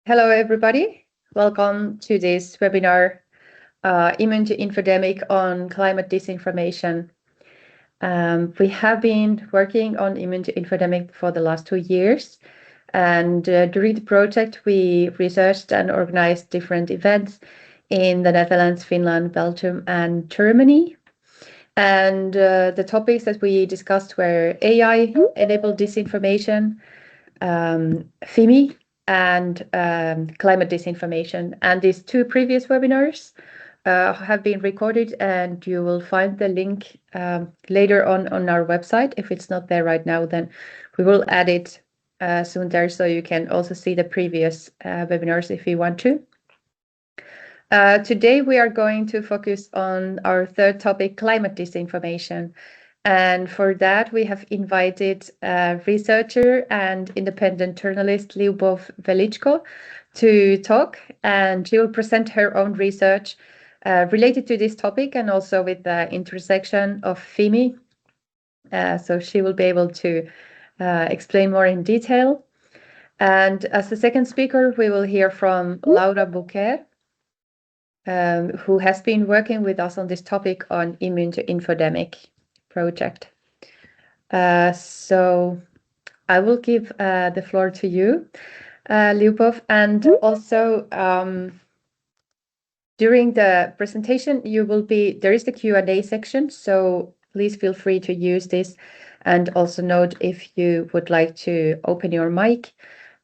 Hello, everybody. Welcome to this webinar, Immune to Infodemic on Climate Disinformation. We have been working on Immune to Infodemic for the last 2 years. And during the project, we researched and organized different events in the Netherlands, Finland, Belgium, and Germany. And the topics that we discussed were AI-enabled disinformation, FIMI, and climate disinformation. And these two previous webinars have been recorded, and you will find the link later on our website. If it's not there right now, then we will add it soon there, so you can also see the previous webinars if you want to. Today we are going to focus on our third topic, climate disinformation. And for that, we have invited researcher and independent journalist Liubov Velychko to talk, and she will present her own research related to this topic and also with the intersection of FIMI. So she will be able to explain more in detail. And as the second speaker, we will hear from Laura Bucher, who has been working with us on this topic on Immune to Infodemic project. So I will give the floor to you, Liubov, and also during the presentation there is the Q&A section, so please feel free to use this, and also note if you would like to open your mic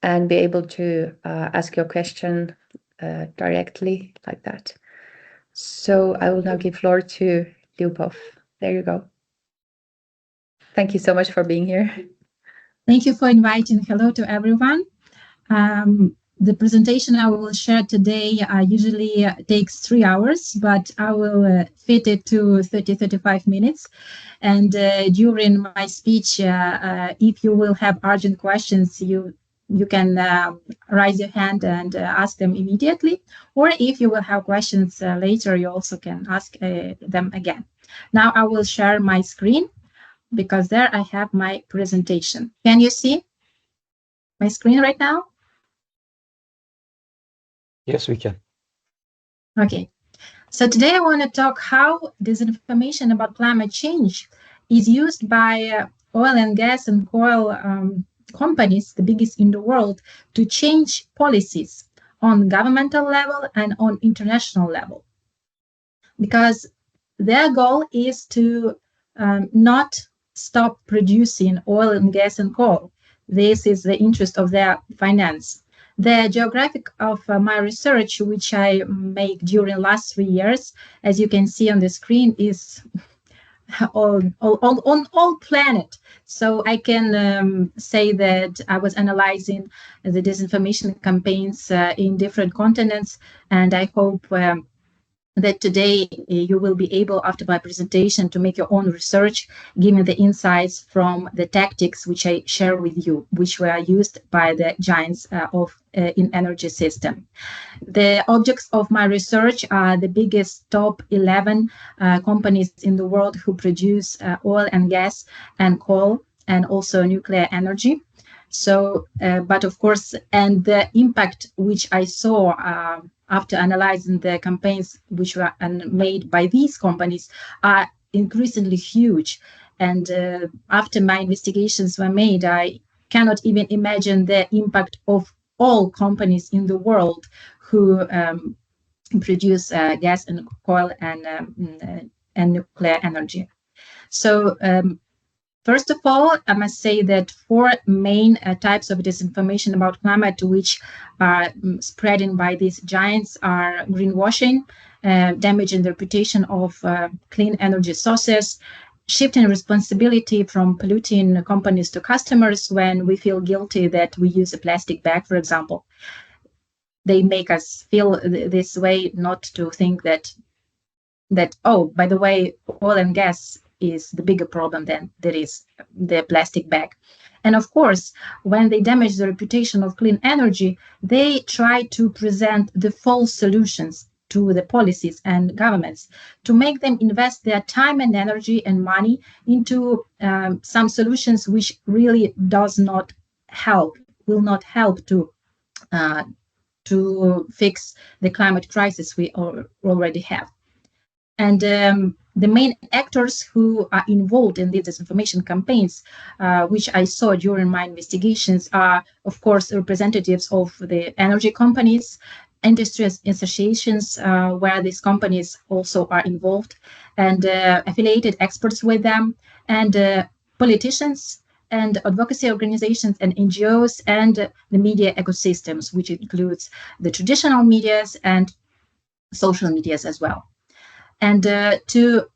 and be able to ask your question directly like that. So I will now give floor to Liubov. There you go. Thank you so much for being here. Thank you for inviting. Hello to everyone. The presentation I will share today usually takes 3 hours, but I will fit it to 30-35 minutes. And during my speech, if you will have urgent questions, you can raise your hand and ask them immediately. Or if you will have questions later, you also can ask them again. Now I will share my screen, because there I have my presentation. Can you see my screen right now? Yes, we can. Okay. So today I want to talk how disinformation about climate change is used by oil and gas and coal companies, the biggest in the world, to change policies on governmental level and on international level. Because their goal is to not stop producing oil and gas and coal. This is the interest of their finance. The geographic of my research, which I make during last 3 years, as you can see on the screen, is on all planet. So I can say that I was analyzing the disinformation campaigns in different continents, and I hope that today you will be able, after my presentation, to make your own research, giving the insights from the tactics which I share with you, which were used by the giants in energy system. The objects of my research are the biggest top 11 companies in the world who produce oil and gas and coal and also nuclear energy. So, but of course, and the impact which I saw after analyzing the campaigns which were made by these companies are increasingly huge. And after my investigations were made, I cannot even imagine the impact of all companies in the world who produce gas and coal and nuclear energy. So, first of all, I must say that 4 main types of disinformation about climate which are spreading by these giants are greenwashing, damaging the reputation of clean energy sources, shifting responsibility from polluting companies to customers when we feel guilty that we use a plastic bag, for example. They make us feel this way, not to think that oh, by the way, oil and gas is the bigger problem than there is the plastic bag. And of course, when they damage the reputation of clean energy, they try to present the false solutions to the policies and governments to make them invest their time and energy and money into some solutions which really will not help to to fix the climate crisis we already have. And the main actors who are involved in these disinformation campaigns, which I saw during my investigations, are, of course, representatives of the energy companies, industry associations, where these companies also are involved, and affiliated experts with them, and politicians, and advocacy organizations and NGOs, and the media ecosystems, which includes the traditional medias and social medias as well. And to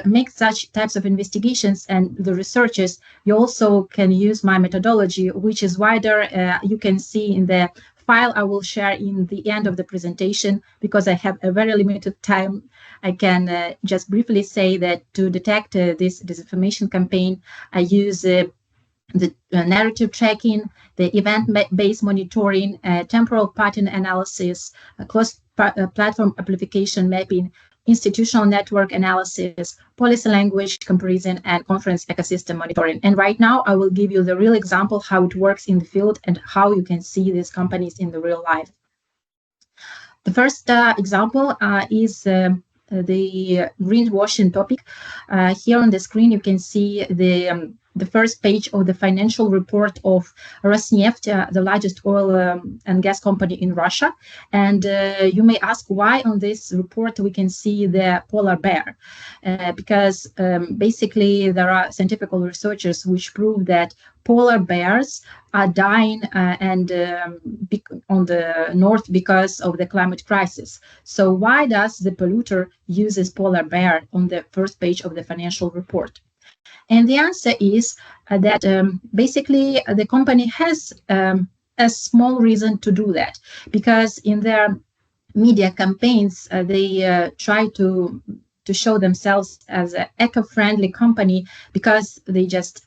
make such types of investigations and the researches, you also can use my methodology, which is wider. You can see in the file I will share in the end of the presentation. Because I have a very limited time, I can just briefly say that to detect this disinformation campaign, I use the narrative tracking, the event-based monitoring, temporal pattern analysis, cross-platform application mapping, institutional network analysis, policy language comparison, and conference ecosystem monitoring. And right now, I will give you the real example how it works in the field and how you can see these companies in the real life. The first example is the greenwashing topic. Here on the screen, you can see the first page of the financial report of Rosneft, the largest oil and gas company in Russia. And you may ask why on this report we can see the polar bear, because basically there are scientific researchers which prove that polar bears are dying on the north because of the climate crisis. So why does the polluter use this polar bear on the first page of the financial report? And the answer is that basically the company has a small reason to do that, because in their media campaigns, they try to show themselves as an eco-friendly company because they just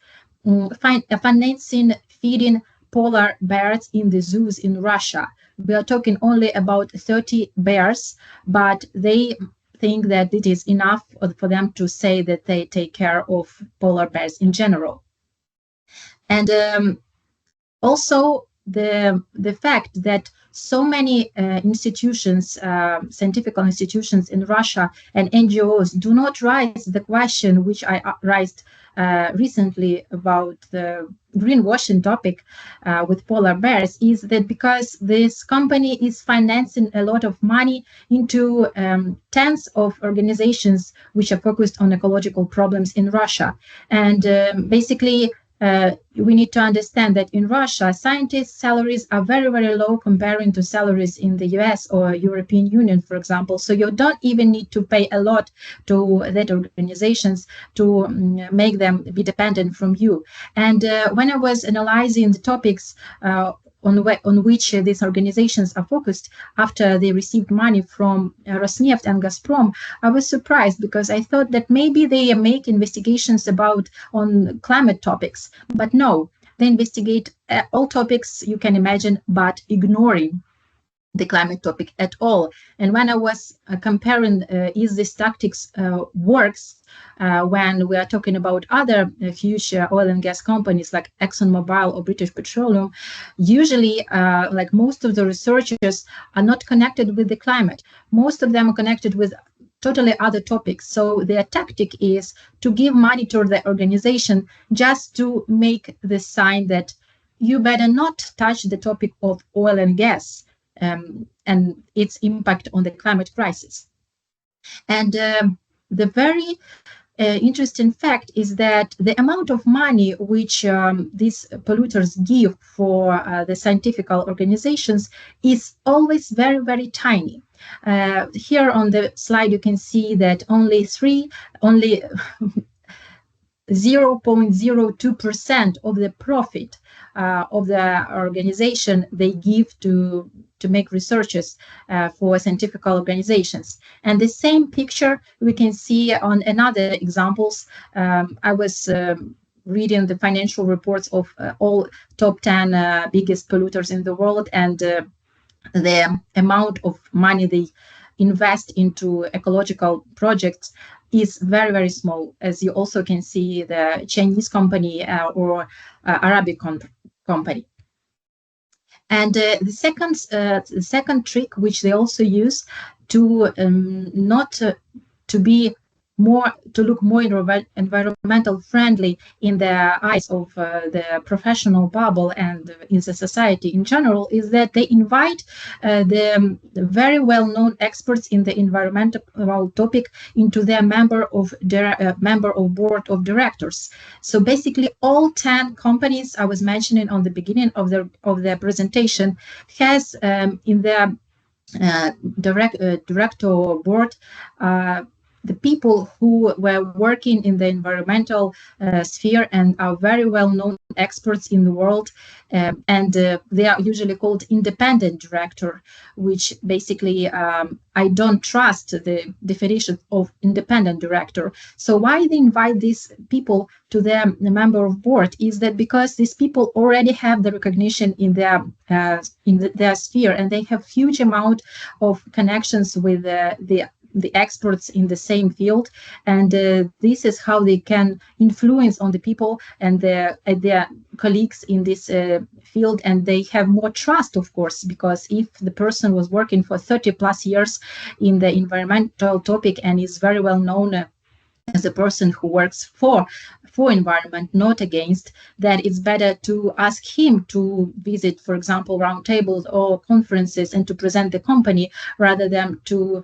find financing feeding polar bears in the zoos in Russia. We are talking only about 30 bears, but they think that it is enough for them to say that they take care of polar bears in general. And also the fact that so many institutions, scientific institutions in Russia and NGOs do not raise the question which I raised recently about the greenwashing topic with polar bears, is that because this company is financing a lot of money into tens of organizations which are focused on ecological problems in Russia. And basically, we need to understand that in Russia, scientists' salaries are very, very low comparing to salaries in the US or European Union, for example. So you don't even need to pay a lot to that organizations to make them be dependent from you. And when I was analyzing the topics on which these organizations are focused after they received money from Rosneft and Gazprom, I was surprised because I thought that maybe they make investigations on climate topics, but no, they investigate all topics you can imagine, but ignoring the climate topic at all. And when I was comparing is this tactics works when we are talking about other huge oil and gas companies like ExxonMobil or British Petroleum, usually like most of the researchers are not connected with the climate. Most of them are connected with totally other topics. So their tactic is to give money to the organization just to make the sign that you better not touch the topic of oil and gas and its impact on the climate crisis. And the very interesting fact is that the amount of money which these polluters give for the scientific organizations is always very, very tiny. Here on the slide, you can see that only 0.02% of the profit of the organization they give to make researches for scientific organizations. And the same picture we can see on another examples. I was reading the financial reports of all top 10 biggest polluters in the world, and the amount of money they invest into ecological projects is very, very small, as you also can see the Chinese company or Arabic company. And the second trick, which they also use to not to look more environmental friendly in the eyes of the professional bubble and in the society in general, is that they invite the very well-known experts in the environmental topic into their member of board of directors. So basically, all 10 companies I was mentioning on the beginning of the presentation has in their director board the people who were working in the environmental sphere and are very well-known experts in the world, and they are usually called independent director, which basically I don't trust the definition of independent director. So why they invite these people to their member of board is that because these people already have the recognition in their sphere, and they have huge amount of connections with the experts in the same field, and this is how they can influence on the people and their colleagues in this field, and they have more trust, of course, because if the person was working for 30 plus years in the environmental topic and is very well known as a person who works for environment, not against, that it's better to ask him to visit, for example, roundtables or conferences and to present the company rather than to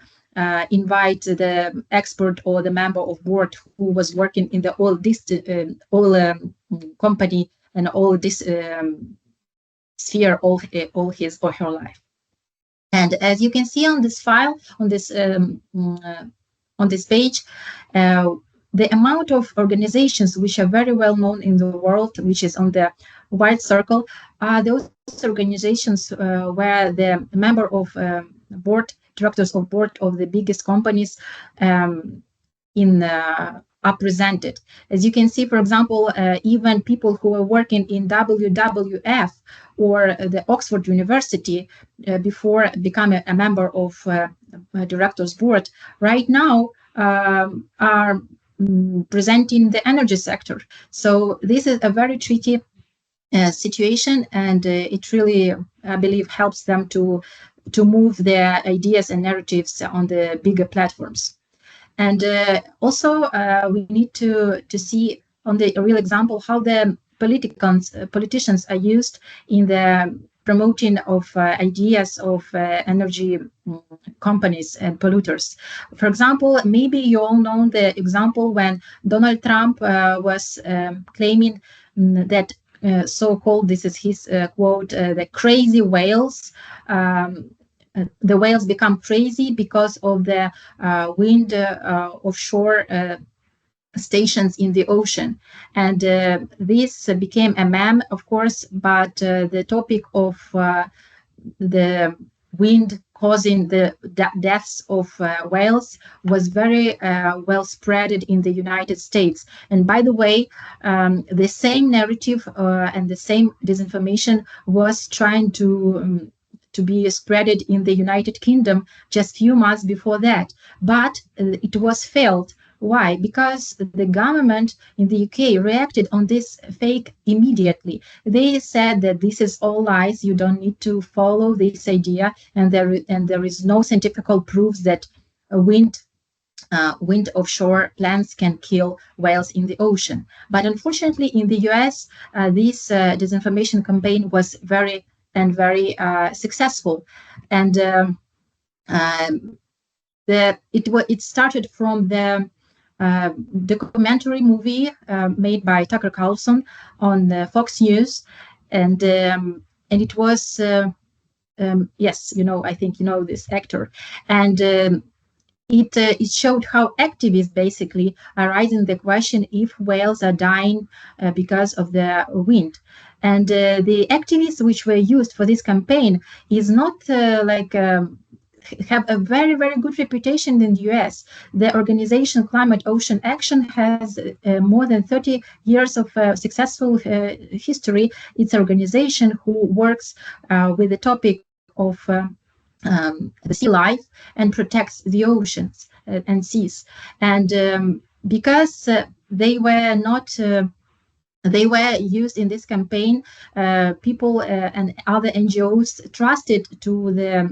invite the expert or the member of board who was working in the company and all this sphere all his or her life. And as you can see on this file, on this page, the amount of organizations which are very well known in the world, which is on the white circle, are those organizations where the member of directors of board of the biggest companies are presented. As you can see, for example, even people who are working in WWF or the Oxford University before becoming a member of directors board, right now are presenting the energy sector. So this is a very tricky situation, and it really, I believe, helps them to move their ideas and narratives on the bigger platforms. And also we need to see on the real example how the politicians are used in the promoting of ideas of energy companies and polluters. For example, maybe you all know the example when Donald Trump was claiming that so-called, this is his quote, the crazy whales, the whales become crazy because of the wind offshore stations in the ocean. And this became a meme, of course, but the topic of the wind causing the deaths of whales was very well spread in the United States. And by the way, the same narrative and the same disinformation was trying to be spread in the United Kingdom just few months before that, but it was failed. Why? Because the government in the UK reacted on this fake immediately. They said that this is all lies, you don't need to follow this idea, and there is no scientific proof that wind offshore plants can kill whales in the ocean. But unfortunately, in the US, this disinformation campaign was very successful, and it started from the documentary movie made by Tucker Carlson on Fox News, and it was yes, I think you know this actor, and it showed how activists basically are raising the question if whales are dying because of the wind. And the activists which were used for this campaign is not have a very good reputation in the US. The organization Climate Ocean Action has more than 30 years of successful history. It's an organization who works with the topic of the sea life and protects the oceans and seas. And because they were not they were used in this campaign. People and other NGOs trusted to the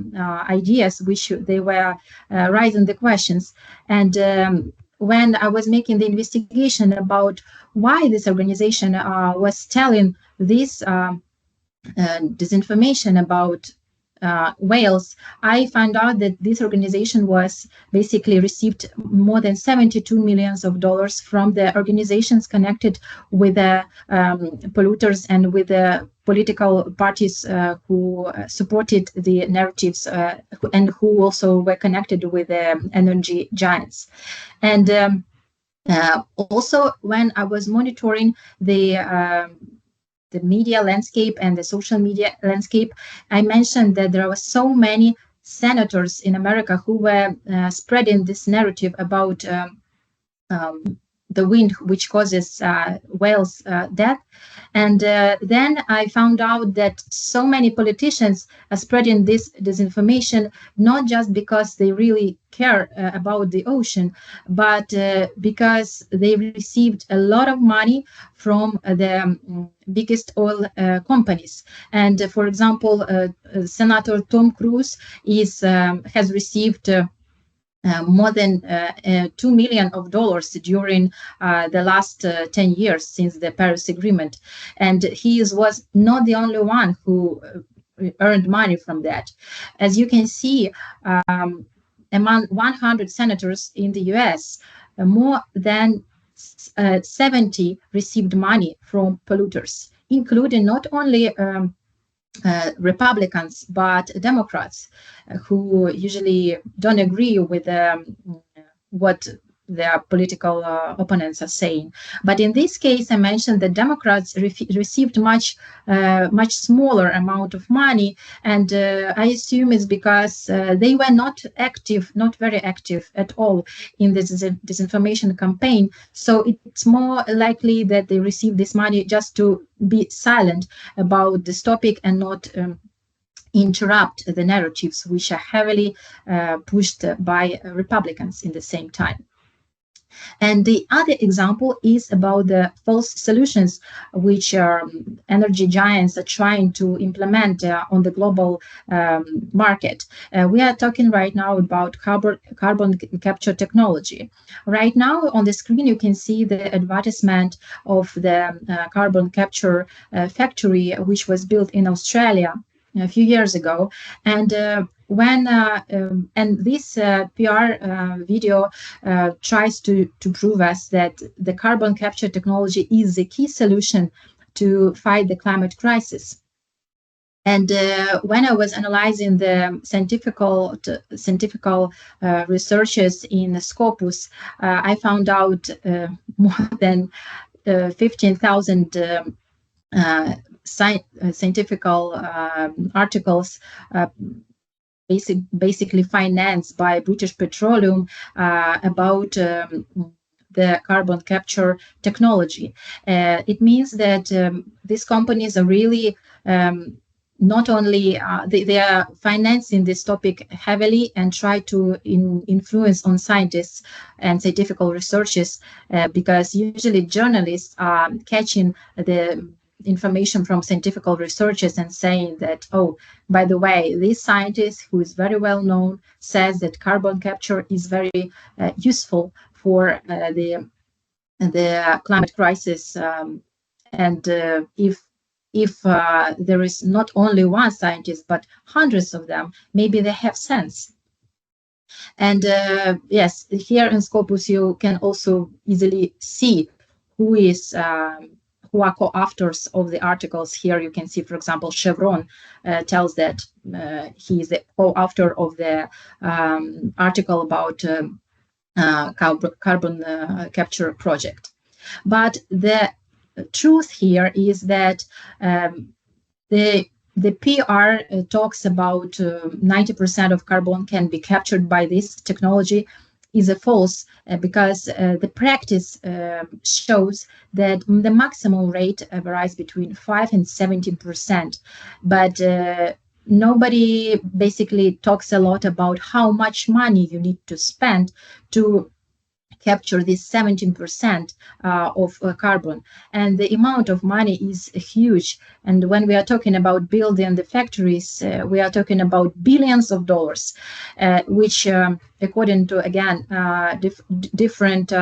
ideas which they were raising the questions. And when I was making the investigation about why this organization was telling this disinformation about whales, I found out that this organization was basically received more than $72 million from the organizations connected with the polluters and with the political parties who supported the narratives and who also were connected with the energy giants. And also, when I was monitoring the media landscape and the social media landscape, I mentioned that there were so many senators in America who were spreading this narrative about the wind, which causes whales' death. And then I found out that so many politicians are spreading this disinformation, not just because they really care about the ocean, but because they received a lot of money from the biggest oil companies. And for example, Senator Tom Cruise has received more than $2 million during the last 10 years since the Paris Agreement. And he was not the only one who earned money from that. As you can see, among 100 senators in the US, more than 70 received money from polluters, including not only Republicans, but Democrats who usually don't agree with what their political opponents are saying. But in this case, I mentioned that Democrats received much smaller amount of money, and I assume it's because they were not very active at all in this disinformation campaign. So it's more likely that they received this money just to be silent about this topic and not interrupt the narratives which are heavily pushed by Republicans in the same time. And the other example is about the false solutions which energy giants are trying to implement on the global market. We are talking right now about carbon capture technology. Right now on the screen you can see the advertisement of the carbon capture factory which was built in Australia a few years ago. And this PR video tries to prove us that the carbon capture technology is the key solution to fight the climate crisis. And when I was analyzing the scientific researches in Scopus, I found out more than 15,000 scientific articles basically financed by British Petroleum about the carbon capture technology. It means that these companies are really not only they are financing this topic heavily and try to influence on scientists and scientific researchers because usually journalists are catching the information from scientific researchers and saying that, oh, by the way, this scientist who is very well known says that carbon capture is very useful for the climate crisis. And if there is not only one scientist but hundreds of them, maybe they have sense. And yes, here in Scopus you can also easily see who are co-authors of the articles. Here you can see, for example, Chevron tells that he is the co-author of the article about carbon capture project. But the truth here is that the PR talks about 90% of carbon can be captured by this technology is a false because the practice shows that the maximum rate varies between 5 and 17%. But nobody basically talks a lot about how much money you need to spend to capture this 17% of carbon, and the amount of money is huge. And when we are talking about building the factories, we are talking about billions of dollars, which according to, again, different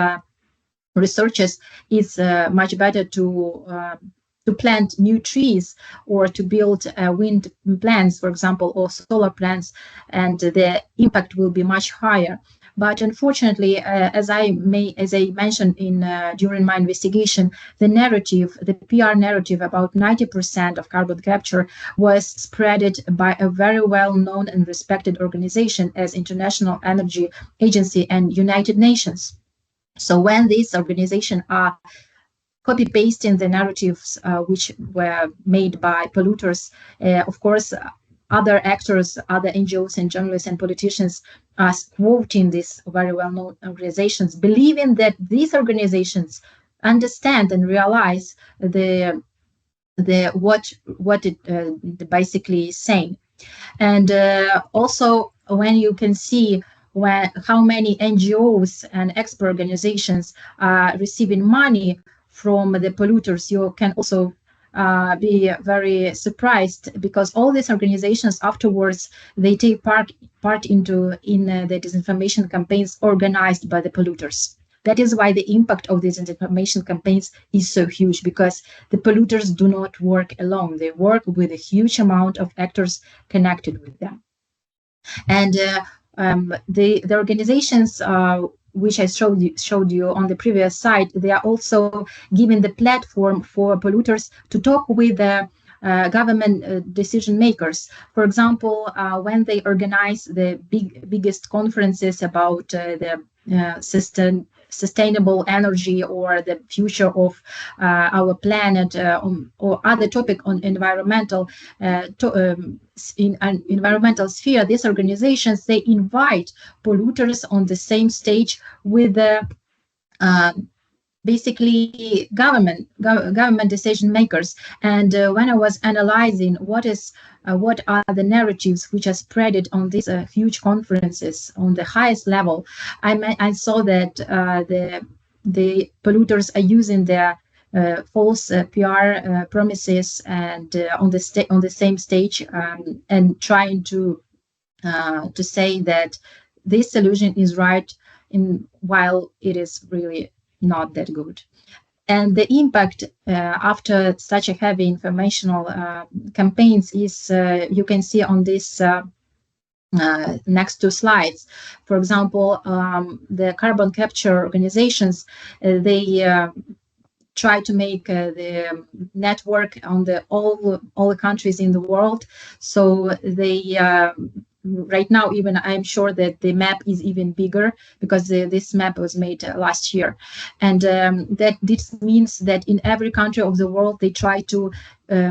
researchers, is much better to plant new trees or to build wind plants, for example, or solar plants, and the impact will be much higher. But unfortunately, as I mentioned during my investigation, the PR narrative about 90% of carbon capture was spreaded by a very well-known and respected organization as International Energy Agency and United Nations. So when these organizations are copy-pasting the narratives which were made by polluters, of course, other actors, other NGOs and journalists and politicians are quoting these very well-known organizations, believing that these organizations understand and realize what it basically is saying. And also, when you can see how many NGOs and expert organizations are receiving money from the polluters, you can also be very surprised, because all these organizations afterwards, they take part in the disinformation campaigns organized by the polluters. That is why the impact of these disinformation campaigns is so huge, because the polluters do not work alone. They work with a huge amount of actors connected with them. And the organizations which I showed you on the previous slide, they are also giving the platform for polluters to talk with the government decision makers. For example, when they organize the biggest conferences about the sustainable energy or the future of our planet, or other topic on environmental in an environmental sphere, these organizations, they invite polluters on the same stage with the basically government decision makers. And when I was analyzing what are the narratives which are spreaded on these huge conferences on the highest level, I saw that the polluters are using their false PR promises and on the same stage, and trying to say that this solution is right, while it is really not that good. And the impact after such a heavy informational campaigns is you can see on this next two slides. For example, the carbon capture organizations, they try to make the network on all the countries in the world. So they right now, even I'm sure that the map is even bigger, because this map was made last year. And that this means that in every country of the world, they try to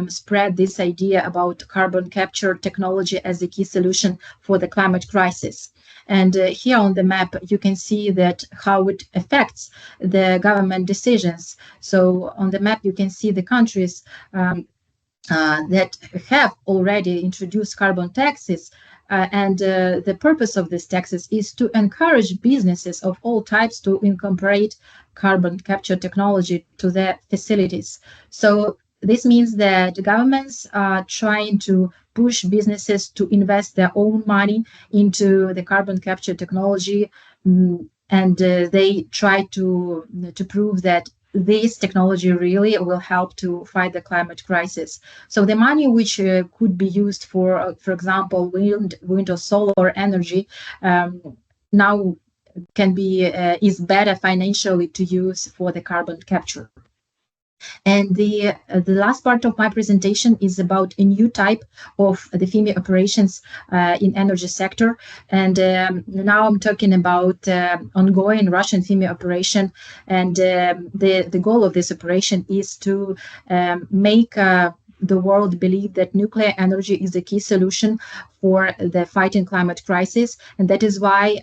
spread this idea about carbon capture technology as the key solution for the climate crisis. And here on the map, you can see that how it affects the government decisions. So on the map, you can see the countries that have already introduced carbon taxes. And the purpose of these taxes is to encourage businesses of all types to incorporate carbon capture technology to their facilities. So this means that governments are trying to push businesses to invest their own money into the carbon capture technology, and they try to prove that this technology really will help to fight the climate crisis. So the money which could be used for example, wind or solar energy, now can be is better financially to use for the carbon capture. And the last part of my presentation is about a new type of the FIMI operations in energy sector. And now I'm talking about ongoing Russian FIMI operation. And the goal of this operation is to make the world believe that nuclear energy is a key solution for the fighting climate crisis. And that is why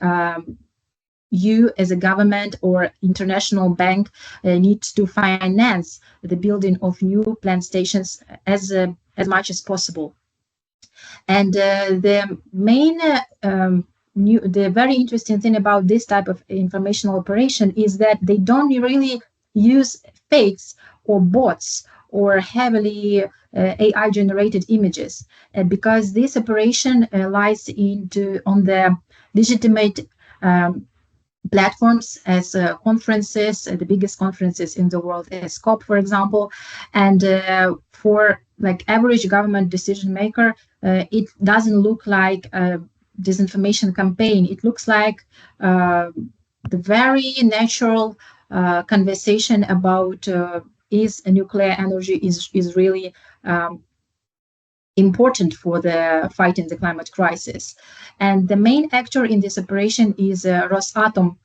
you as a government or international bank needs to finance the building of new plant stations as much as possible. And the main the very interesting thing about this type of informational operation is that they don't really use fakes or bots or heavily AI generated images, because this operation lies on the legitimate platforms as conferences, the biggest conferences in the world as COP, for example. And for like average government decision maker, it doesn't look like a disinformation campaign. It looks like the very natural conversation about is nuclear energy is really important for the fight in the climate crisis. And the main actor in this operation is Rosatom,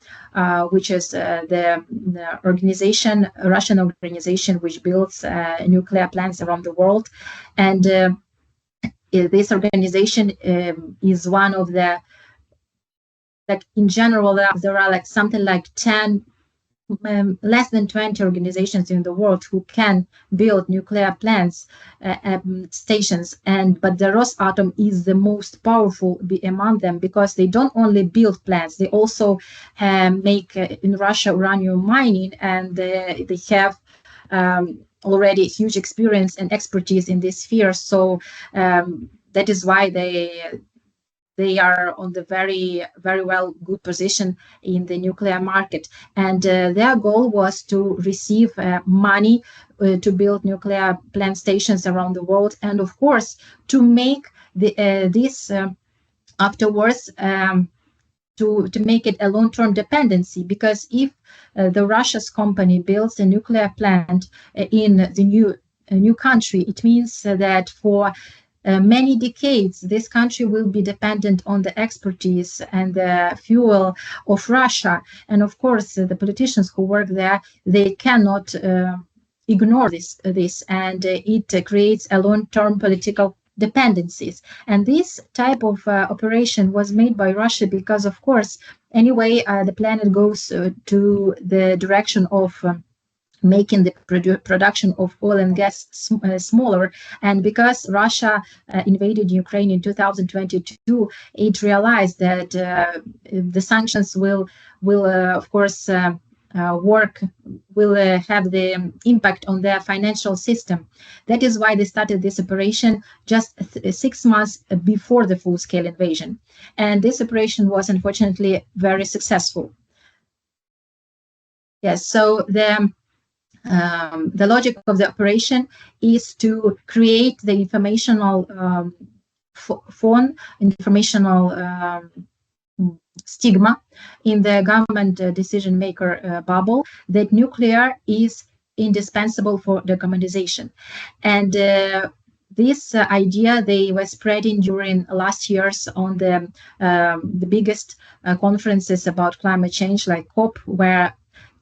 which is the organization, a Russian organization which builds nuclear plants around the world. And this organization is one of the, like in general, there are like something like 10 less than 20 organizations in the world who can build nuclear plants stations, but the Rosatom is the most powerful among them, because they don't only build plants, they also make in Russia uranium mining, and they have already huge experience and expertise in this sphere. So that is why they are on the very, very well good position in the nuclear market. And their goal was to receive money to build nuclear plant stations around the world, and of course to make this afterwards to make it a long-term dependency. Because if the Russia's company builds a nuclear plant in the new country, it means that for many decades, this country will be dependent on the expertise and the fuel of Russia. And of course, the politicians who work there, they cannot ignore this, and it creates a long-term political dependencies. And this type of operation was made by Russia because, of course, anyway, the planet goes to the direction of making the production of oil and gas smaller. And because Russia invaded Ukraine in 2022, it realized that the sanctions will of course, will have the impact on their financial system. That is why they started this operation just 6 months before the full-scale invasion. And this operation was unfortunately very successful. Yes, so the logic of the operation is to create the informational informational stigma in the government decision maker bubble that nuclear is indispensable for decarbonization. And this idea they were spreading during last years on the biggest conferences about climate change, like COP, where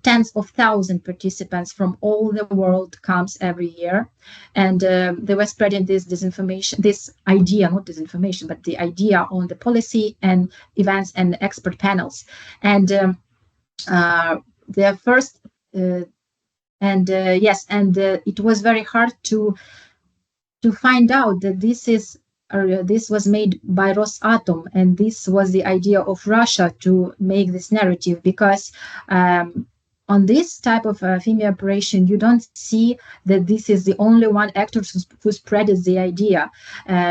tens of thousands participants from all the world comes every year. And they were spreading this disinformation, this idea, not disinformation, but the idea on the policy and events and expert panels. And their first, it was very hard to find out that this was made by Rosatom, and this was the idea of Russia to make this narrative, because on this type of FEMI operation, you don't see that this is the only one actor who spread the idea,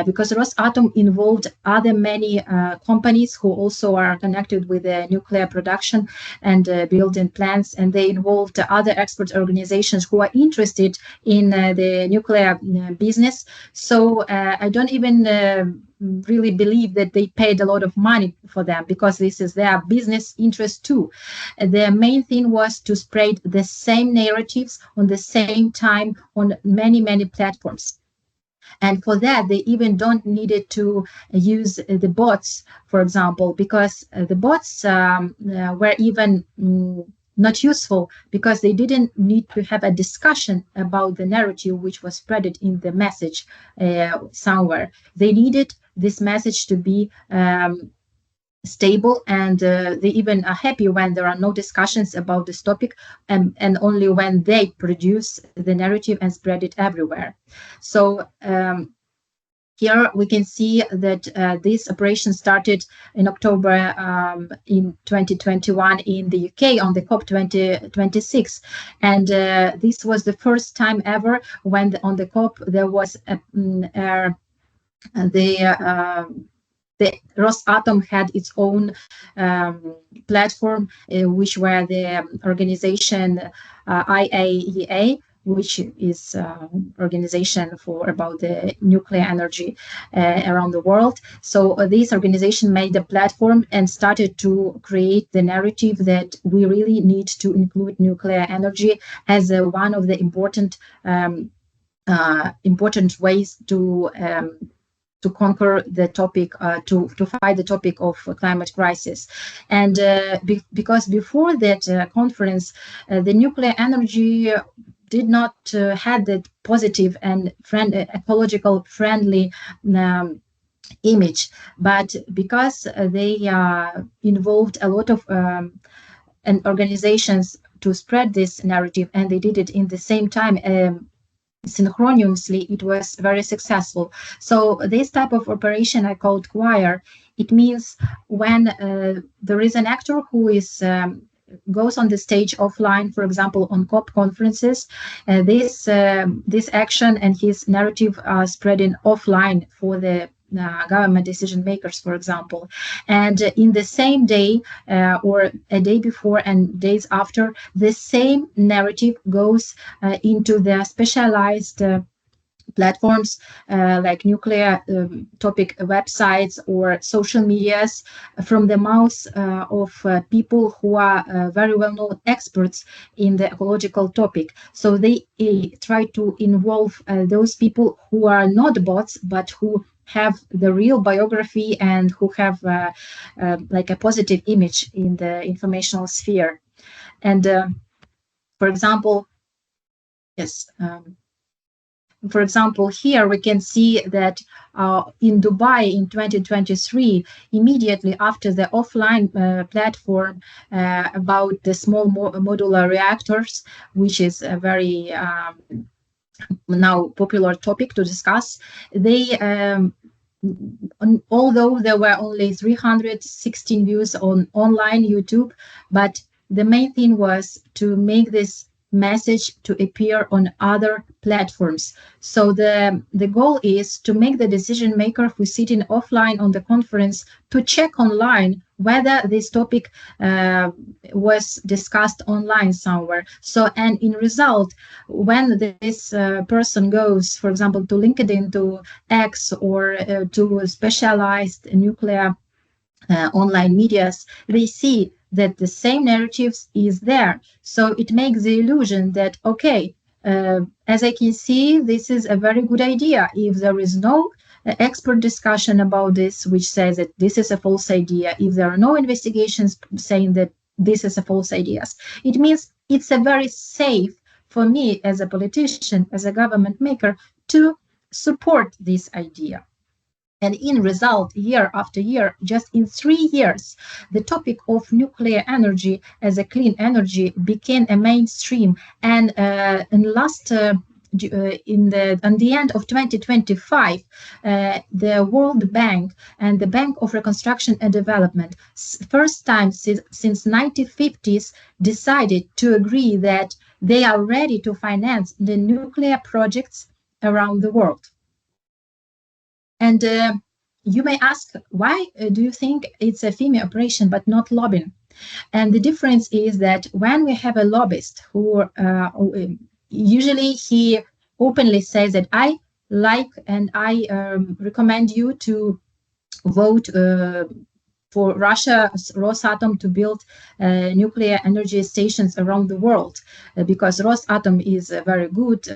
because Rosatom involved other many companies who also are connected with the nuclear production and building plants, and they involved other expert organizations who are interested in the nuclear business. So I don't even really believe that they paid a lot of money for them, because this is their business interest too. The main thing was to spread the same narratives on the same time on many platforms. And for that, they even don't needed to use the bots, for example, because the bots were even not useful, because they didn't need to have a discussion about the narrative which was spread in the message somewhere. They needed this message to be stable, and they even are happy when there are no discussions about this topic, and only when they produce the narrative and spread it everywhere. So Here we can see that this operation started in October in 2021 in the UK on the COP 2026, and this was the first time ever when on the COP there was the Rosatom had its own platform, which were the organization IAEA, which is organization for about the nuclear energy around the world. So this organization made a platform and started to create the narrative that we really need to include nuclear energy as one of the important ways to conquer the topic, to fight the topic of climate crisis. And because before that conference, the nuclear energy did not had that positive and ecological friendly image, but because they involved a lot of and organizations to spread this narrative, and they did it in the same time synchronously, it was very successful. So this type of operation I called choir. It means when there is an actor who is goes on the stage offline, for example, on COP conferences, this action and his narrative are spreading offline for the government decision makers, for example. And in the same day or a day before and days after, the same narrative goes into the specialized platforms like nuclear topic websites or social medias from the mouths of people who are very well-known experts in the ecological topic. So they try to involve those people who are not bots, but who have the real biography and who have like a positive image in the informational sphere. And for example, yes, for example, here we can see that in Dubai in 2023, immediately after the offline platform about the small modular reactors, which is a very now popular topic to discuss, they although there were only 316 views on online YouTube, but the main thing was to make this message to appear on other platforms. So the goal is to make the decision maker who's sitting offline on the conference to check online whether this topic was discussed online somewhere. So, and in result, when this person goes, for example, to LinkedIn, to X, or to specialized nuclear online medias, they see that the same narratives is there. So it makes the illusion that, okay, as I can see, this is a very good idea. If there is no expert discussion about this, which says that this is a false idea, if there are no investigations saying that this is a false idea, it means it's a very safe for me as a politician, as a government maker, to support this idea. And in result, year after year, just in 3 years, the topic of nuclear energy as a clean energy became a mainstream. And in last in the end of 2025, the World Bank and the Bank of Reconstruction and Development, first time since 1950s, decided to agree that they are ready to finance the nuclear projects around the world. And you may ask, why do you think it's a FEMA operation but not lobbying? And the difference is that when we have a lobbyist who usually he openly says that I like and I recommend you to vote for Russia's Rosatom to build nuclear energy stations around the world, because Rosatom is a very good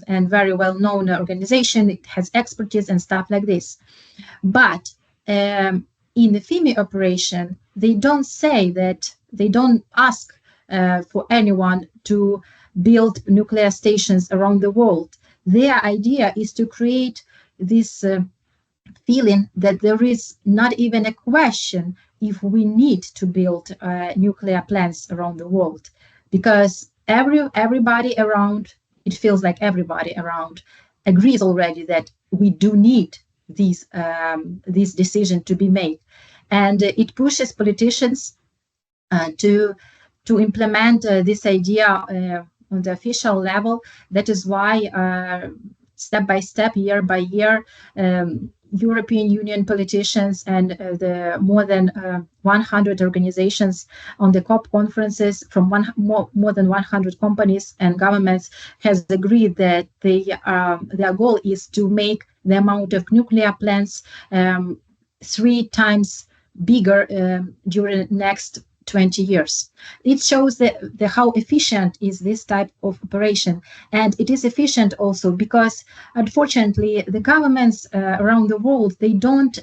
and very well-known organization. It has expertise and stuff like this. But in the FEMA operation, they don't say that, they don't ask for anyone to build nuclear stations around the world. Their idea is to create this feeling that there is not even a question if we need to build nuclear plants around the world, because everybody around, it feels like everybody around agrees already that we do need these decisions to be made, and it pushes politicians to implement this idea on the official level. That is why step by step, year by year, European Union politicians and the more than 100 organizations on the COP conferences from more than 100 companies and governments has agreed that their goal is to make the amount of nuclear plants 3 times bigger during the next 20 years. It shows how efficient is this type of operation. And it is efficient also because, unfortunately, the governments around the world, they don't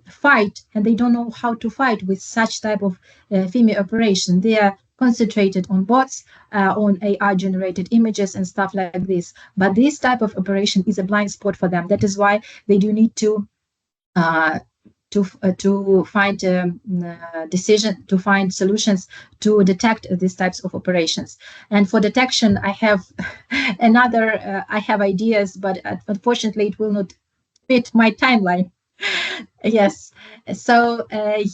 fight, and they don't know how to fight with such type of FIMI operation. They are concentrated on bots, on AI-generated images and stuff like this. But this type of operation is a blind spot for them. That is why they do need to find to find solutions to detect these types of operations. And for detection, I have I have ideas, but unfortunately it will not fit my timeline. Yes, so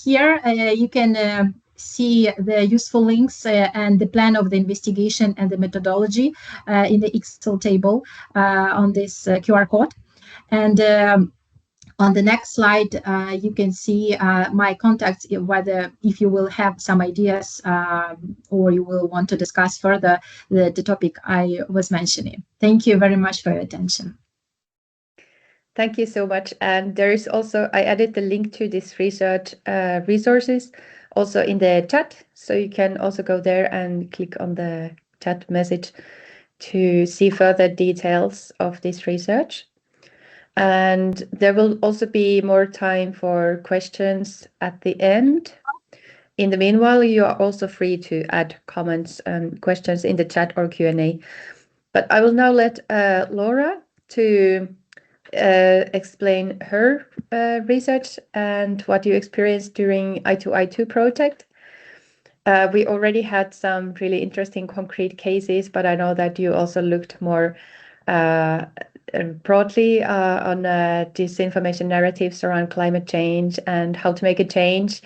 here you can see the useful links and the plan of the investigation and the methodology in the Excel table on this QR code. And on the next slide, you can see my contacts, whether if you will have some ideas or you will want to discuss further the topic I was mentioning. Thank you very much for your attention. Thank you so much. And there is also, I added the link to this research resources also in the chat. So you can also go there and click on the chat message to see further details of this research. And there will also be more time for questions at the end. In the meanwhile, you are also free to add comments and questions in the chat or Q&A. But I will now let Laura to explain her research and what you experienced during I2I2 project. We already had some really interesting concrete cases, but I know that you also looked more broadly on disinformation narratives around climate change and how to make a change.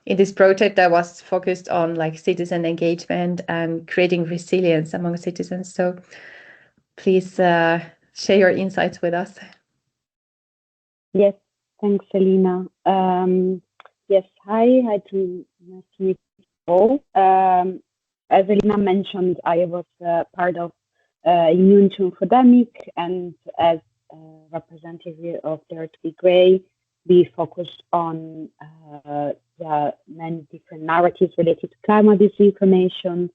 In this project that was focused on like citizen engagement and creating resilience among citizens. So please share your insights with us. Yes, thanks, Elena. Yes, hi to nice to meet you all. As Elena mentioned, I was part of Immune to INFODEMIC, and as representative of Dare to Be Grey, we focused on many different narratives related to climate disinformation.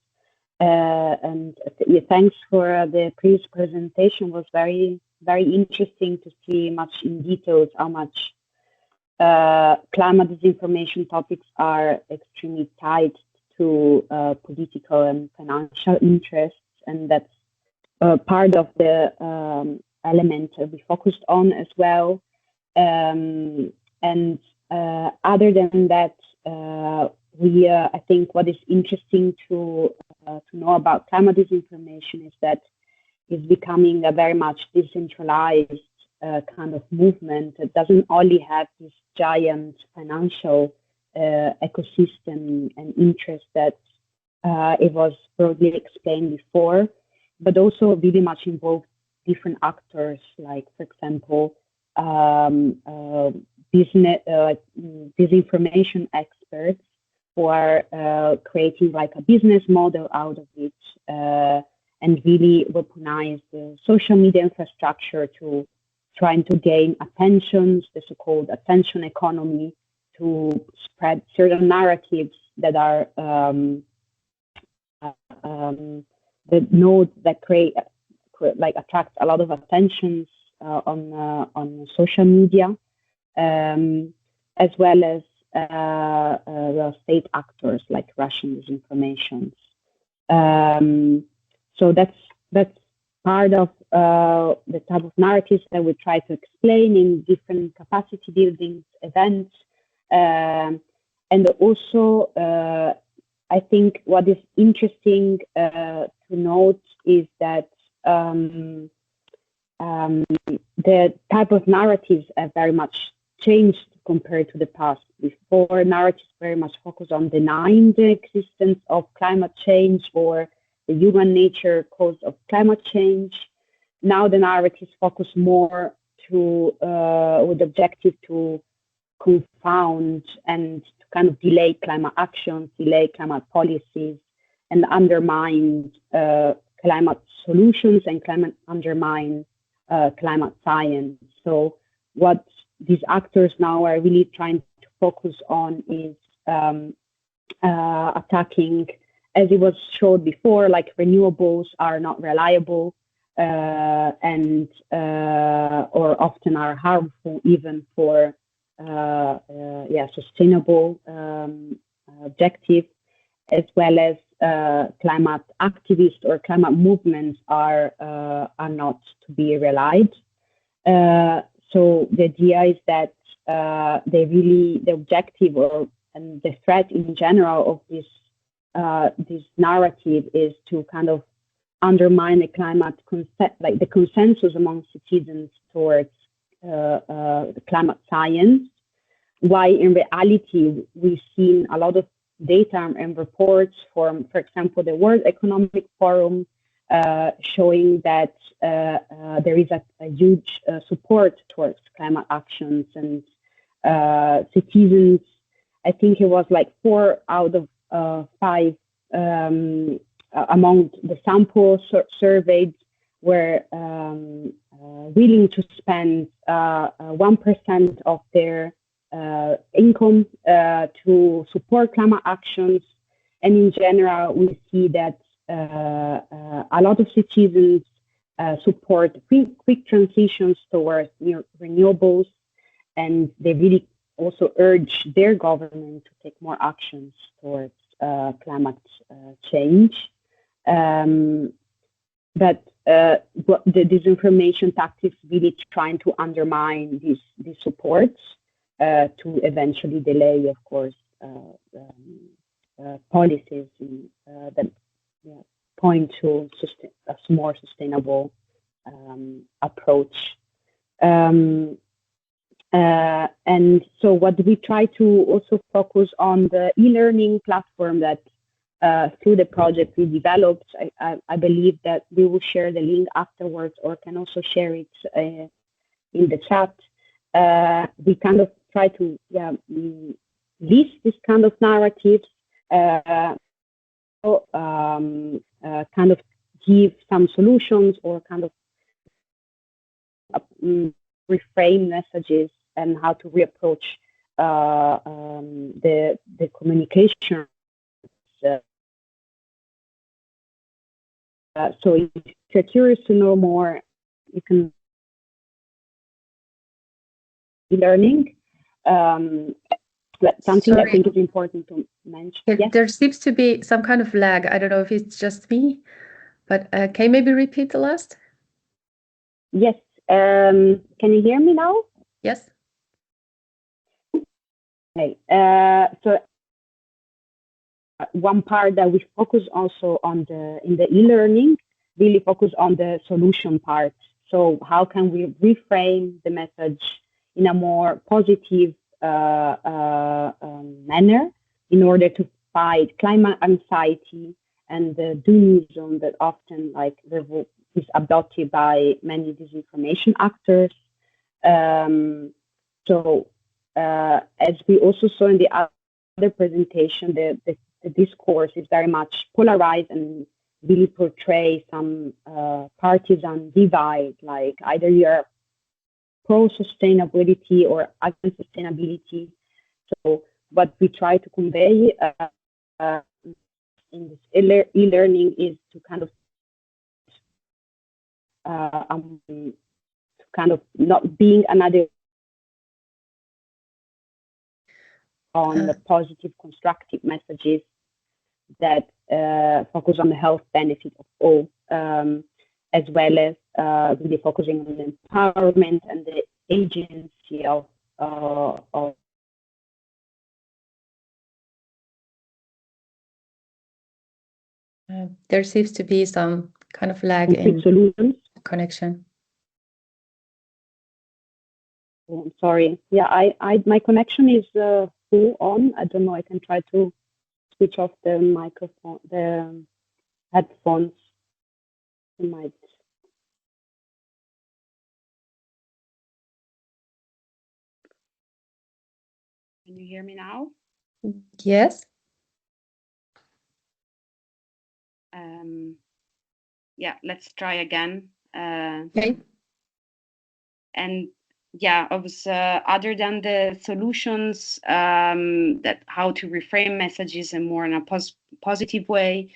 And thanks for the previous presentation. It was very, very interesting to see much in detail how much climate disinformation topics are extremely tied to political and financial interests, and that's part of the element we focused on as well. And other than that, I think what is interesting to know about climate disinformation is that it's becoming a very much decentralized kind of movement. It doesn't only have this giant financial ecosystem and interest that it was broadly explained before, but also really much involved different actors, like, for example, business disinformation experts who are creating like a business model out of it and really weaponize the social media infrastructure to trying to gain attention, the so-called attention economy, to spread certain narratives that are the nodes that create like attract a lot of attention on social media, as well as the state actors like Russian disinformation. So that's part of the type of narratives that we try to explain in different capacity building events, and also I think what is interesting to note is that the type of narratives have very much changed compared to the past. Before, narratives very much focused on denying the existence of climate change or the human nature cause of climate change. Now the narratives focus more with the objective to confound and to kind of delay climate actions, delay climate policies, and undermine climate solutions and undermine climate science. So what these actors now are really trying to focus on is attacking, as it was showed before, like renewables are not reliable and or often are harmful even for sustainable objectives, as well as climate activists or climate movements are not to be relied. So the idea is that the objective and the threat in general of this narrative is to kind of undermine the climate the consensus among citizens towards the climate science. Why in reality we've seen a lot of data and reports from, for example, the World Economic Forum showing that there is a huge support towards climate actions, and citizens, I think it was like 4 out of 5 among the sample surveyed were willing to spend 1% of their income to support climate actions. And in general, we see that a lot of citizens support quick transitions towards renewables, and they really also urge their government to take more actions towards climate change. But the disinformation tactics really trying to undermine these supports to eventually delay, of course, policies that point to a more sustainable approach. And so what we try to also focus on the e-learning platform that through the project we developed. I believe that we will share the link afterwards, or can also share it in the chat. We kind of try to list this kind of narratives, kind of give some solutions, or kind of reframe messages and how to reapproach the communication. So if you're curious to know more, you can e-learning. Something I think is important to mention. There seems to be some kind of lag. I don't know if it's just me, but can you maybe repeat the last? Yes. Can you hear me now? Yes. Okay. So one part that we focus also on in the e-learning, really focus on the solution part. So how can we reframe the message in a more positive manner in order to fight climate anxiety and the doomism that often is adopted by many disinformation actors. As we also saw in the other presentation, the discourse is very much polarized and really portray some partisan divide, like either you're pro-sustainability or against sustainability. So what we try to convey in this e-learning is to kind of not being another on the positive, constructive messages that focus on the health benefit of all, as well as really focusing on the empowerment and the agency of there seems to be some kind of lag in solutions. Connection. Oh, I'm sorry. Yeah, my connection is full on. I don't know. I can try to switch off the microphone, the headphones. You might. Can you hear me now? Yes. Yeah, let's try again. Okay. And yeah, I was other than the solutions that how to reframe messages and more in a positive way.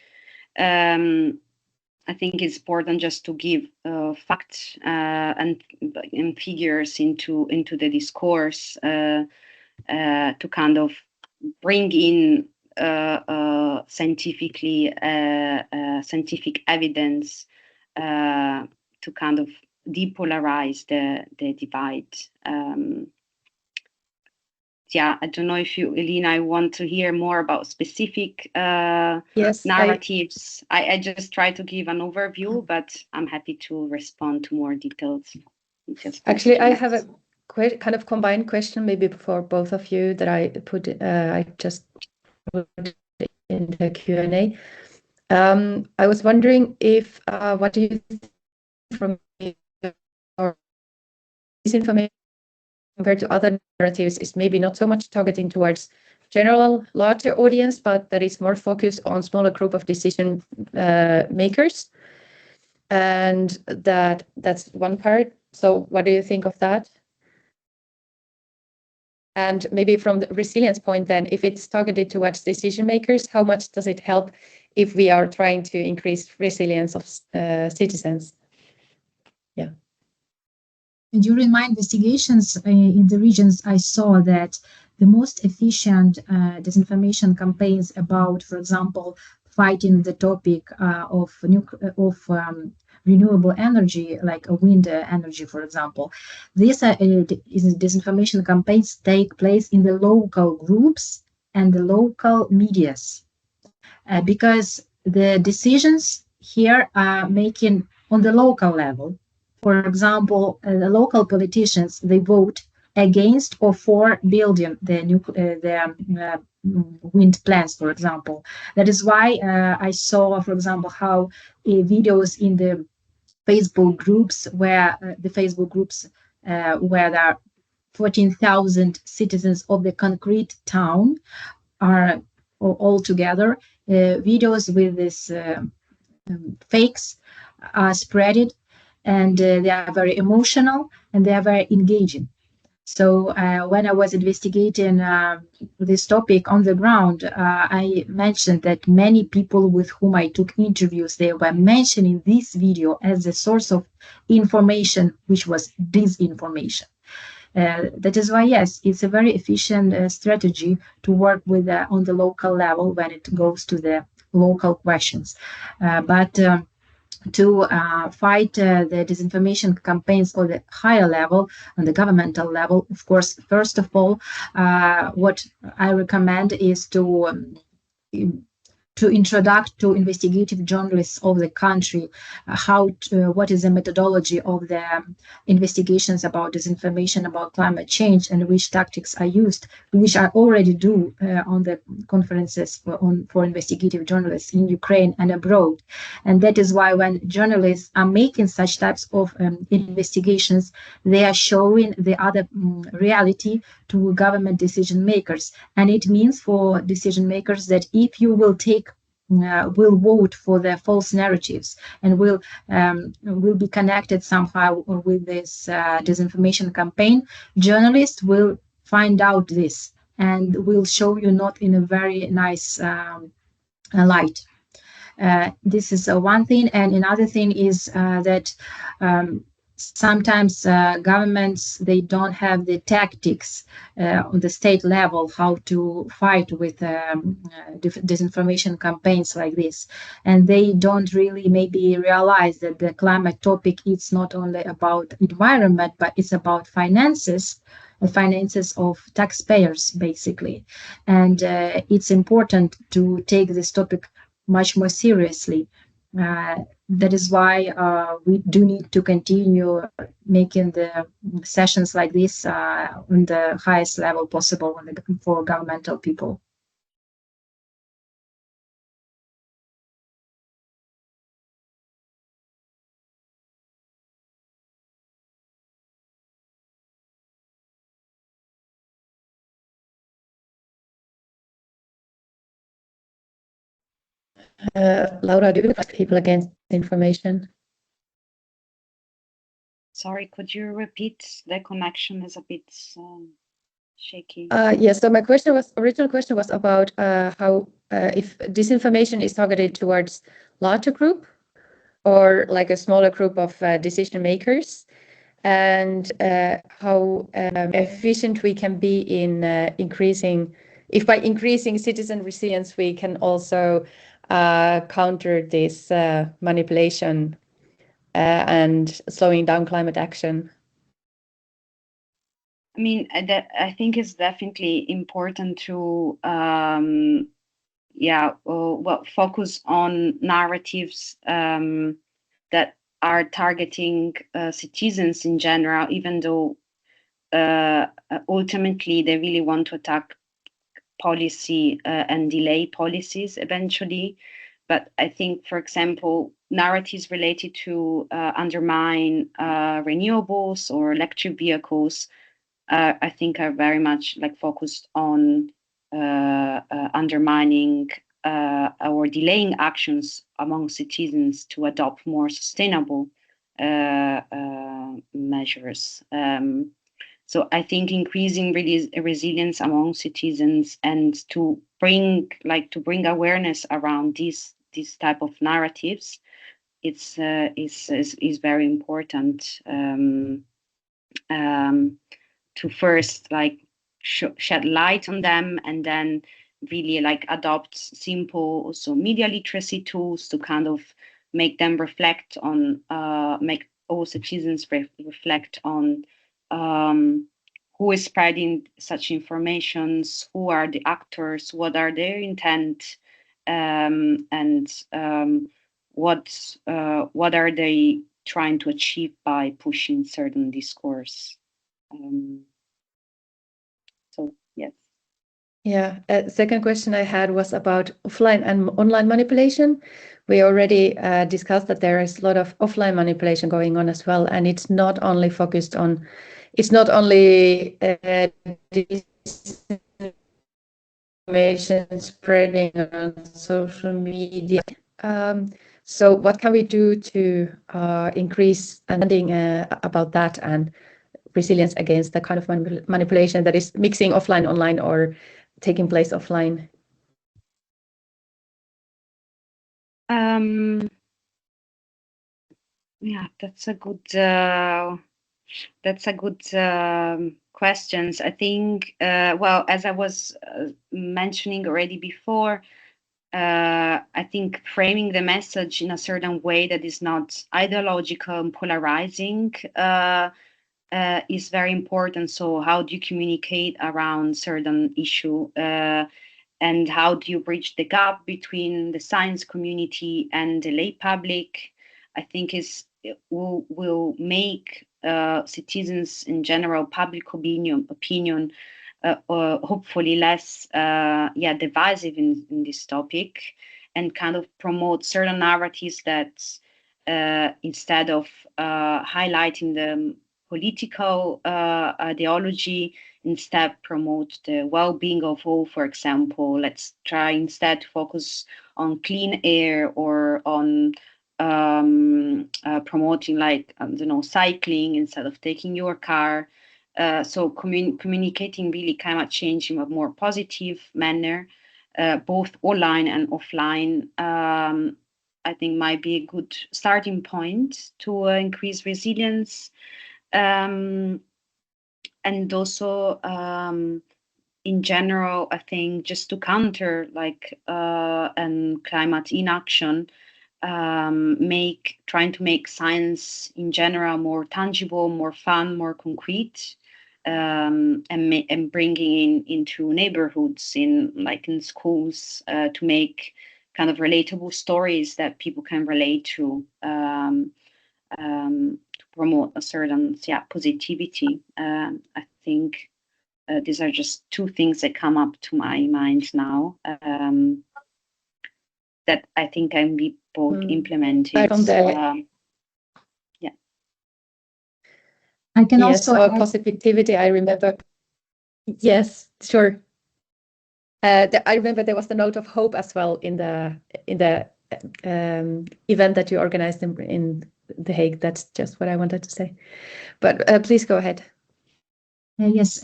I think it's important just to give facts and figures into the discourse to kind of bring in scientific evidence to kind of depolarize the divide. Yeah, I don't know if you, Elena, I want to hear more about specific Yes, narratives. I just try to give an overview, but I'm happy to respond to more details. Actually, I have a kind of combined question, maybe for both of you, that I just put in the Q&A. I was wondering if what do you think from or disinformation compared to other narratives is maybe not so much targeting towards general larger audience, but that is more focused on smaller group of decision makers, and that's one part. So what do you think of that? And maybe from the resilience point, then, if it's targeted towards decision makers, how much does it help if we are trying to increase resilience of citizens? Yeah. During my investigations in the regions, I saw that the most efficient disinformation campaigns about, for example, fighting the topic of renewable energy, like a wind energy, for example, these disinformation campaigns take place in the local groups and the local medias, because the decisions here are making on the local level. For example, the local politicians, they vote against or for building the wind plants, for example. That is why I saw, for example, how videos in the Facebook groups where where there are 14,000 citizens of the concrete town are all together. Videos with this fakes are spreaded, and they are very emotional and they are very engaging. So when I was investigating this topic on the ground, I mentioned that many people with whom I took interviews, they were mentioning this video as a source of information, which was disinformation. That is why, yes, it's a very efficient strategy to work with on the local level when it goes to the local questions. But to fight the disinformation campaigns on the higher level, on the governmental level, of course, first of all, what I recommend is to introduce to investigative journalists of the country what is the methodology of the investigations about disinformation about climate change and which tactics are used, which I already do on the conferences for investigative journalists in Ukraine and abroad. And that is why when journalists are making such types of investigations, they are showing the other reality to government decision makers. And it means for decision makers that if you will will vote for the false narratives and will be connected somehow with this disinformation campaign, journalists will find out this and will show you not in a very nice light. This is one thing, and another thing is that sometimes governments, they don't have the tactics on the state level how to fight with disinformation campaigns like this, and they don't really maybe realize that the climate topic is not only about environment, but it's about finances of taxpayers, basically. And it's important to take this topic much more seriously. That is why we do need to continue making the sessions like this on the highest level possible for governmental people. Laura, do you ask people against information? Sorry, could you repeat? The connection is a bit shaky. Yes, so my original question was about how if disinformation is targeted towards larger group or like a smaller group of decision makers, and how efficient we can be in increasing, if by increasing citizen resilience, we can also counter this manipulation and slowing down climate action. I mean, I think it's definitely important to, focus on narratives that are targeting citizens in general, even though ultimately they really want to attack policy and delay policies eventually. But I think, for example, narratives related to undermine renewables or electric vehicles, I think are very much like focused on undermining or delaying actions among citizens to adopt more sustainable measures. So I think increasing resilience among citizens and to bring awareness around these type of narratives, is very important. To first shed light on them, and then really adopt simple also media literacy tools to kind of make them reflect on make all citizens reflect on who is spreading such informations, who are the actors, what are their intent, and what are they trying to achieve by pushing certain discourse. So yes. Yeah. Second question I had was about offline and online manipulation. We already discussed that there is a lot of offline manipulation going on as well, and it's not only focused on, it's not only disinformation spreading on social media. So what can we do to increase understanding about that and resilience against the kind of manipulation that is mixing offline, online, or taking place offline? Yeah, that's a good questions. I think, well, as I was mentioning already before, I think framing the message in a certain way that is not ideological and polarizing is very important. So how do you communicate around certain issue, and how do you bridge the gap between the science community and the lay public? I think will make citizens in general, public opinion hopefully less divisive in this topic, and kind of promote certain narratives that instead of highlighting the political ideology, instead promote the well-being of all. For example, let's try instead to focus on clean air, or on promoting cycling instead of taking your car. So communicating really climate change in a more positive manner, both online and offline, I think might be a good starting point to increase resilience. And also, in general, I think just to counter and climate inaction, trying to make science in general more tangible, more fun, more concrete, and bringing into neighborhoods, in schools, to make kind of relatable stories that people can relate to promote a certain positivity. I think these are just two things that come up to my mind now that I think can be both implemented. Yeah. I can yes, also or positivity. I remember. Yes, sure. I remember there was the note of hope as well in the event that you organized in The Hague. That's just what I wanted to say. But please go ahead. Yes,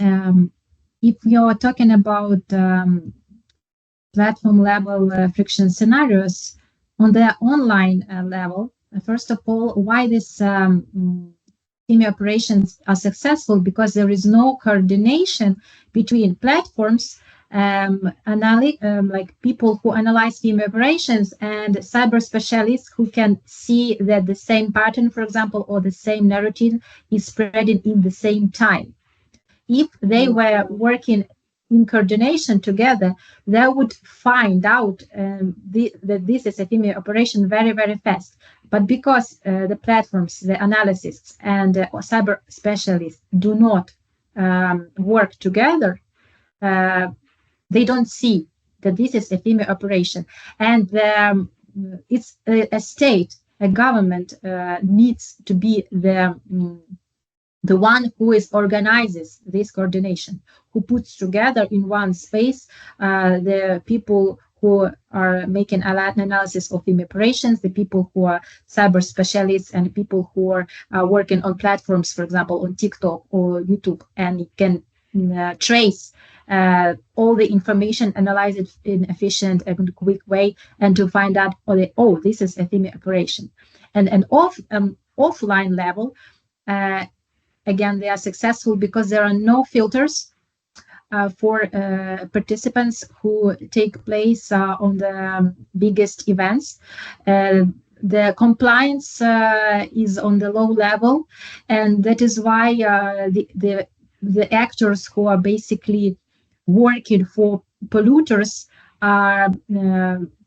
if you're talking about platform level friction scenarios on the online level, first of all, why this team operations are successful? Because there is no coordination between platforms, like people who analyze team operations, and cyber specialists who can see that the same pattern, for example, or the same narrative is spreading in the same time. If they were working in coordination together, they would find out that this is a team operation very, very fast. But because the platforms, the analysts, and cyber specialists do not work together, they don't see that this is a team operation. And it's a state, a government needs to be the one who organizes this coordination, who puts together in one space the people who are making analysis of team operations, the people who are cyber specialists, and people who are working on platforms, for example, on TikTok or YouTube, and can trace all the information, analyze it in efficient and quick way, and to find out, this is a team operation. And offline level, again, they are successful because there are no filters for participants who take place on the biggest events. The compliance is on the low level, and that is why the actors who are basically working for polluters are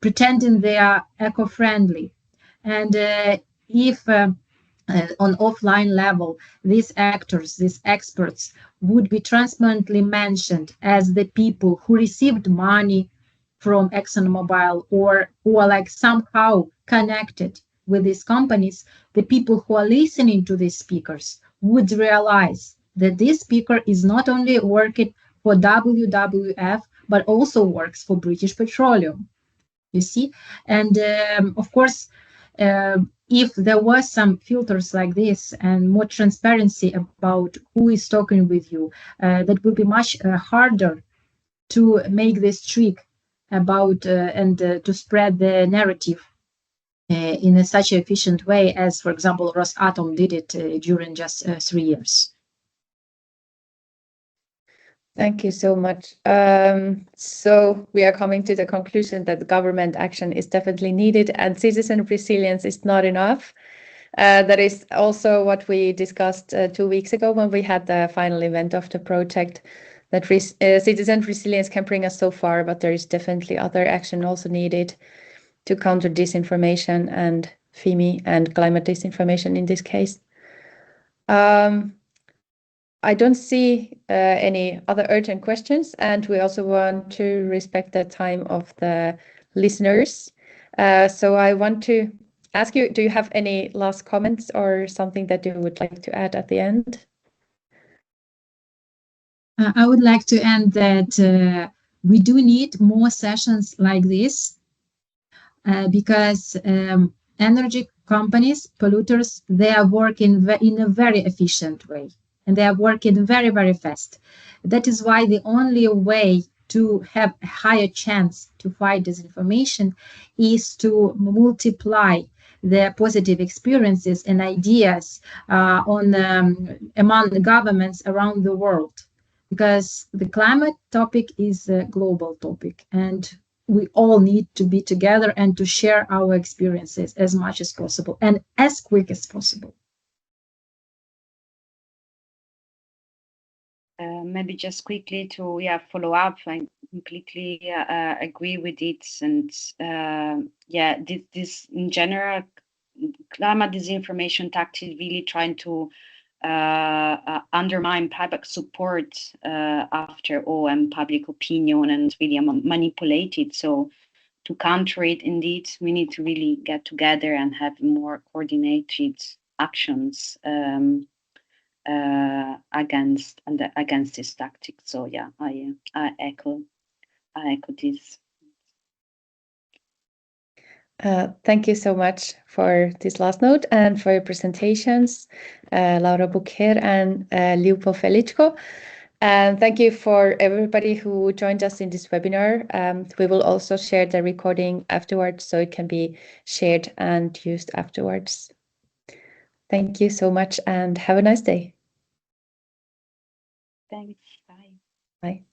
pretending they are eco-friendly. And if on offline level, these actors, these experts would be transparently mentioned as the people who received money from ExxonMobil or who are like somehow connected with these companies, the people who are listening to these speakers would realize that this speaker is not only working for WWF, but also works for British Petroleum. You see? And of course, if there was some filters like this and more transparency about who is talking with you, that would be much harder to make this trick about and to spread the narrative in such an efficient way as, for example, Rosatom did it during just 3 years. Thank you so much. So we are coming to the conclusion that government action is definitely needed and citizen resilience is not enough. That is also what we discussed 2 weeks ago when we had the final event of the project, that citizen resilience can bring us so far, but there is definitely other action also needed to counter disinformation and FIMI and climate disinformation in this case. I don't see any other urgent questions, and we also want to respect the time of the listeners. So I want to ask you, do you have any last comments or something that you would like to add at the end? I would like to end that we do need more sessions like this because energy companies, polluters, they are working in a very efficient way. And they are working very, very fast. That is why the only way to have a higher chance to fight disinformation is to multiply the positive experiences and ideas among the governments around the world. Because the climate topic is a global topic, and we all need to be together and to share our experiences as much as possible and as quick as possible. Maybe just quickly to follow up. completely agree with it. And yeah, this in general, climate disinformation tactics really trying to undermine public support after all and public opinion and really manipulate it. So to counter it, indeed, we need to really get together and have more coordinated actions against this tactic. So yeah, I echo this. Thank you so much for this last note and for your presentations, Laura Bucher and Liubov Velychko. And thank you for everybody who joined us in this webinar. We will also share the recording afterwards so it can be shared and used afterwards. Thank you so much and have a nice day. Thanks. Bye. Bye.